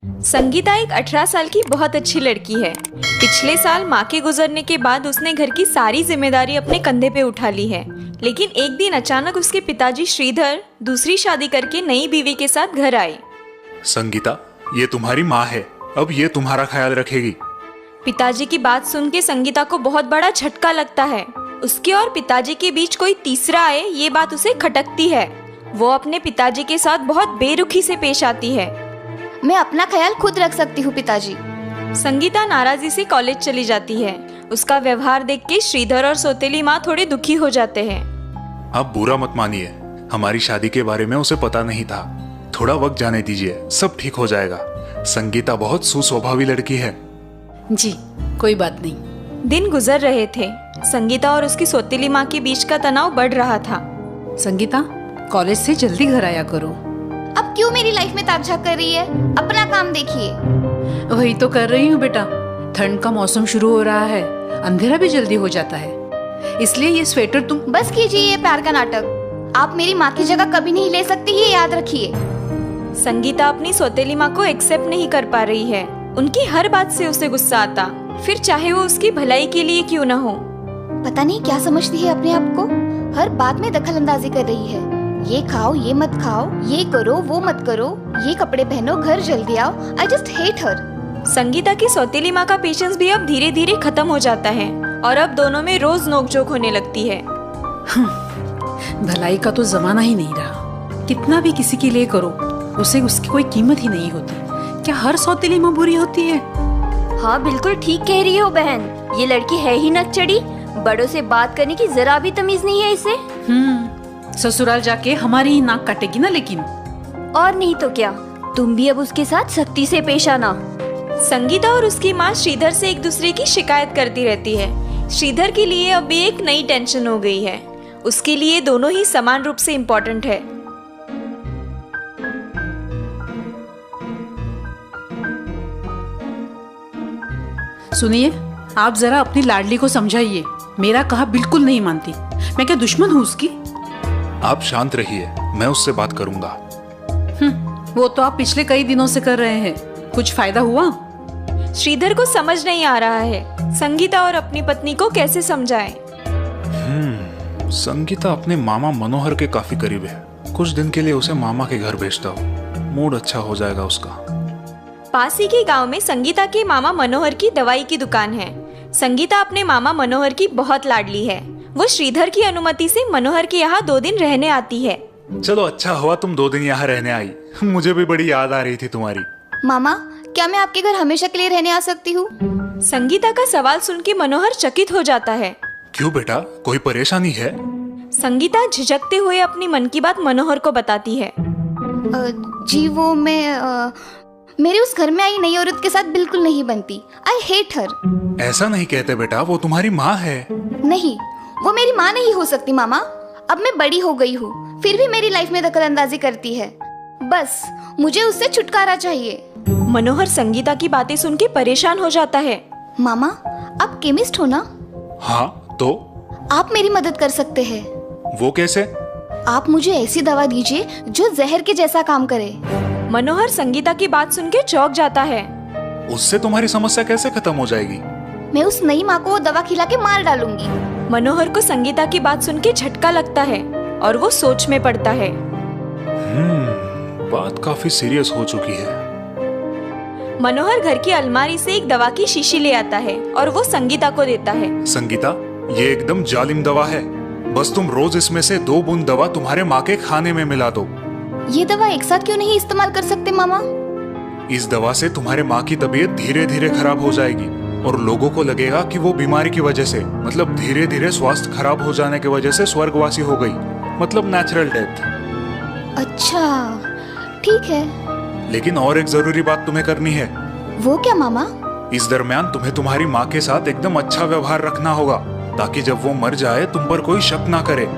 संगीता एक 18 साल की बहुत अच्छी लड़की है। पिछले साल माँ के गुजरने के बाद उसने घर की सारी जिम्मेदारी अपने कंधे पे उठा ली है। लेकिन एक दिन अचानक उसके पिताजी श्रीधर दूसरी शादी करके नई बीवी के साथ घर आए। संगीता, ये तुम्हारी माँ है, अब ये तुम्हारा ख्याल रखेगी। पिताजी की बात सुन के संगीता को बहुत बड़ा झटका लगता है। उसके और पिताजी के बीच कोई तीसरा आए, ये बात उसे खटकती है। वो अपने पिताजी के साथ बहुत बेरुखी से पेश आती है। मैं अपना ख्याल खुद रख सकती हूँ पिताजी। संगीता नाराजी से कॉलेज चली जाती है। उसका व्यवहार देख के श्रीधर और सौतेली माँ थोड़े दुखी हो जाते हैं। आप बुरा मत मानिए, हमारी शादी के बारे में उसे पता नहीं था। थोड़ा वक्त जाने दीजिए, सब ठीक हो जाएगा। संगीता बहुत सुस्वभावी लड़की है। जी, कोई बात नहीं। दिन गुजर रहे थे। संगीता और उसकी सौतेली माँ के बीच का तनाव बढ़ रहा था। संगीता, कॉलेज से जल्दी घर आया करो। अब क्यों मेरी लाइफ में ताक-झाक कर रही है? अपना काम देखिए। वही तो कर रही हूँ बेटा। ठंड का मौसम शुरू हो रहा है, अंधेरा भी जल्दी हो जाता है, इसलिए ये स्वेटर तुम। बस कीजिए ये प्यार का नाटक। आप मेरी माँ की जगह कभी नहीं ले सकती, ये याद रखिए। संगीता अपनी सौतेली माँ को एक्सेप्ट नहीं कर पा रही है। उनकी हर बात से उसे गुस्सा आता, फिर चाहे वो उसकी भलाई के लिए क्यों न हो। पता नहीं क्या समझती है अपने आप को, हर बात में दखल अंदाजी कर रही है। ये खाओ, ये मत खाओ, ये करो, वो मत करो, ये कपड़े पहनो, घर जल्दी आओ। I just hate her. Sangeeta की सौतेली माँ का पेशेंस भी अब धीरे धीरे खत्म हो जाता है और अब दोनों में रोज नोकझोंक होने लगती है। भलाई का तो जमाना ही नहीं रहा। कितना भी किसी के लिए करो, उसे उसकी कोई कीमत ही नहीं होती। क्या हर सौतेली माँ बुरी होती है? हाँ, बिल्कुल ठीक कह रही हो बहन। ये लड़की है ही नकचड़ी, बड़ों से बात करने की जरा भी तमीज नहीं है इसे। ससुराल जाके हमारी ही नाक काटेगी ना। लेकिन और नहीं तो क्या, तुम भी अब उसके साथ सख्ती से पेश आना। संगीता और उसकी माँ श्रीधर से एक दूसरे की शिकायत करती रहती है। श्रीधर के लिए अब एक नई टेंशन हो गई है। उसके लिए दोनों ही समान रूप से इम्पोर्टेंट है। सुनिए, आप जरा अपनी लाडली को समझाइए। मेरा कहा बिल्कुल नहीं मानती। मैं क्या दुश्मन हूँ उसकी? आप शांत रहिए, मैं उससे बात करूंगा। वो तो आप पिछले कई दिनों से कर रहे हैं। कुछ फायदा हुआ? श्रीधर को समझ नहीं आ रहा है संगीता और अपनी पत्नी को कैसे समझाए। संगीता अपने मामा मनोहर के काफी करीब है। कुछ दिन के लिए उसे मामा के घर भेजता हूँ, मूड अच्छा हो जाएगा उसका। पास ही के गांव में संगीता के मामा मनोहर की दवाई की दुकान है। संगीता अपने मामा मनोहर की बहुत लाडली है। वो श्रीधर की अनुमति से मनोहर के यहाँ 2 दिन रहने आती है। चलो, अच्छा हुआ तुम 2 दिन यहाँ रहने आई। मुझे भी बड़ी याद आ रही थी तुम्हारी। मामा, क्या मैं आपके घर हमेशा के लिए रहने आ सकती हूँ? संगीता का सवाल सुन के मनोहर चकित हो जाता है। क्यों बेटा, कोई परेशानी है? संगीता झिझकते हुए अपनी मन की बात मनोहर को बताती है। जी वो मेरे उस घर में आई नई औरत के साथ बिल्कुल नहीं बनती। I hate her. ऐसा नहीं कहते बेटा, वो तुम्हारी माँ है। नहीं, वो मेरी माँ नहीं हो सकती मामा। अब मैं बड़ी हो गई हूँ, फिर भी मेरी लाइफ में दखल अंदाजी करती है। बस मुझे उससे छुटकारा चाहिए। मनोहर संगीता की बातें सुन के परेशान हो जाता है। मामा, आप केमिस्ट हो ना? हाँ, तो आप मेरी मदद कर सकते हैं। वो कैसे? आप मुझे ऐसी दवा दीजिए जो जहर के जैसा काम करे। मनोहर संगीता की बात सुन के चौंक जाता है। उससे तुम्हारी समस्या कैसे खत्म हो जाएगी? मैं उस नई माँ को वो दवा खिला के मार डालूंगी। मनोहर को संगीता की बात सुन के झटका लगता है और वो सोच में पड़ता है। बात काफी सीरियस हो चुकी है। मनोहर घर की अलमारी से एक दवा की शीशी ले आता है और वो संगीता को देता है। संगीता, ये एकदम जालिम दवा है। बस तुम रोज इसमें से 2 बूंद दवा तुम्हारे माँ के खाने में मिला दो। ये दवा एक साथ क्यों नहीं इस्तेमाल कर सकते मामा? इस दवा से तुम्हारे माँ की तबीयत धीरे धीरे खराब हो जाएगी और लोगों को लगेगा कि वो बीमारी की वजह से, मतलब धीरे धीरे स्वास्थ्य खराब हो जाने की वजह से स्वर्गवासी हो गई, मतलब नेचुरल डेथ। अच्छा, ठीक है। लेकिन और एक जरूरी बात तुम्हें करनी है। वो क्या मामा? इस दरमियान तुम्हें तुम्हारी माँ के साथ एकदम अच्छा व्यवहार रखना होगा, ताकि जब वो मर जाए तुम पर कोई शक ना करे।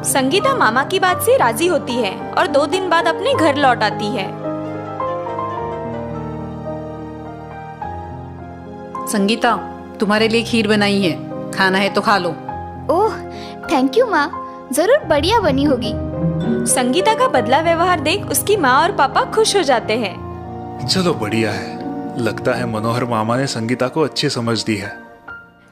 संगीता मामा की बात से राजी होती है और 2 दिन बाद अपने घर लौट आती है। संगीता, तुम्हारे लिए खीर बनाई है, खाना है तो खा लो। ओह, थैंक यू माँ, जरूर बढ़िया बनी होगी। संगीता का बदला व्यवहार देख उसकी माँ और पापा खुश हो जाते हैं। चलो बढ़िया है, लगता है मनोहर मामा ने संगीता को अच्छी समझ दी है।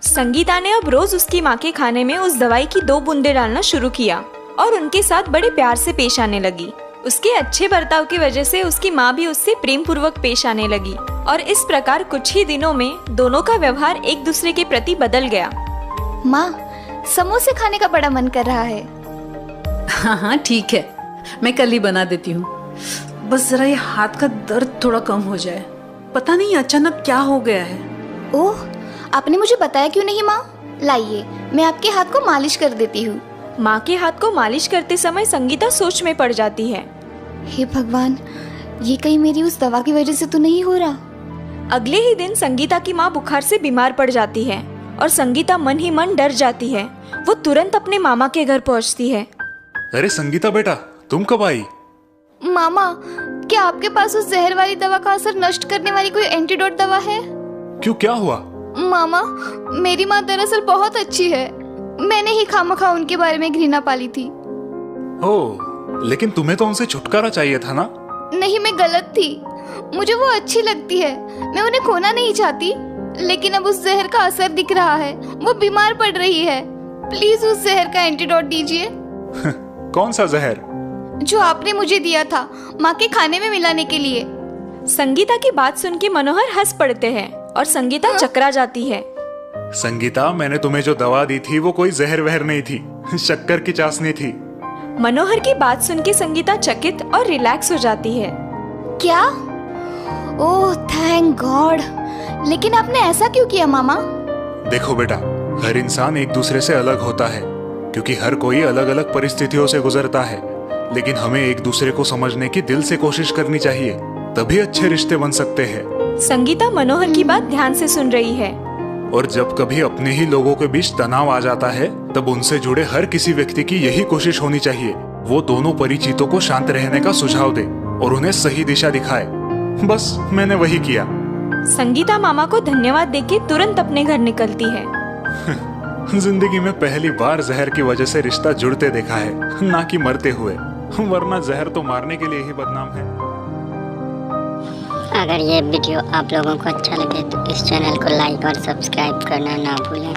संगीता ने अब रोज उसकी माँ के खाने में उस दवाई की 2 बूंदे डालना शुरू किया और उनके साथ बड़े प्यार से पेश आने लगी। उसके अच्छे बर्ताव की वजह से उसकी माँ भी उससे प्रेम पूर्वक पेश आने लगी और इस प्रकार कुछ ही दिनों में दोनों का व्यवहार एक दूसरे के प्रति बदल गया। माँ, समोसे खाने का बड़ा मन कर रहा है। हाँ हाँ ठीक है, मैं कल ही बना देती हूँ। बस जरा ये हाथ का दर्द थोड़ा कम हो जाए, पता नहीं अचानक क्या हो गया है। ओह, आपने मुझे बताया क्यों नहीं माँ? लाइए, मैं आपके हाथ को मालिश कर देती हूँ। माँ के हाथ को मालिश करते समय संगीता सोच में पड़ जाती है। हे भगवान, ये कहीं मेरी उस दवा की वजह से तो नहीं हो रहा? अगले ही दिन संगीता की माँ बुखार से बीमार पड़ जाती है और संगीता मन ही मन डर जाती है। वो तुरंत अपने मामा के घर पहुँचती है। अरे संगीता बेटा, तुम कब आई? मामा, क्या आपके पास उस जहर वाली दवा का असर नष्ट करने वाली कोई एंटीडोट दवा है? क्यों, क्या हुआ? मामा, मेरी माँ दरअसल बहुत अच्छी है। मैंने ही खामखा उनके बारे में घृणा पाली थी। ओह, लेकिन तुम्हें तो उनसे छुटकारा चाहिए था ना? नहीं, मैं गलत थी। मुझे वो अच्छी लगती है, मैं उन्हें खोना नहीं चाहती। लेकिन अब उस जहर का असर दिख रहा है, वो बीमार पड़ रही है। प्लीज उस जहर का एंटीडोट दीजिए। कौन सा जहर? जो आपने मुझे दिया था माँ के खाने में मिलाने के लिए। संगीता की बात सुन के मनोहर हंस पड़ते हैं और संगीता चकरा जाती है। संगीता, मैंने तुम्हें जो दवा दी थी वो कोई जहर वहर नहीं थी, शक्कर की चाशनी थी। मनोहर की बात सुन के संगीता चकित और रिलैक्स हो जाती है। क्या? Oh thank God. लेकिन आपने ऐसा क्यों किया मामा? देखो बेटा, हर इंसान एक दूसरे से अलग होता है, क्योंकि हर कोई अलग अलग परिस्थितियों से गुजरता है। लेकिन हमें एक दूसरे को समझने की दिल से कोशिश करनी चाहिए, तभी अच्छे रिश्ते बन सकते हैं। संगीता मनोहर की बात ध्यान से सुन रही है। और जब कभी अपने ही लोगों के बीच तनाव आ जाता है, तब उनसे जुड़े हर किसी व्यक्ति की यही कोशिश होनी चाहिए, वो दोनों परिचितों को शांत रहने का सुझाव दे और उन्हें सही दिशा दिखाए। बस मैंने वही किया। संगीता मामा को धन्यवाद देके तुरंत अपने घर निकलती है। जिंदगी में पहली बार जहर की वजह से रिश्ता जुड़ते देखा है, ना कि मरते हुए, वरना जहर तो मारने के लिए ही बदनाम है। अगर ये वीडियो आप लोगों को अच्छा लगे तो इस चैनल को लाइक और सब्सक्राइब करना ना भूलें।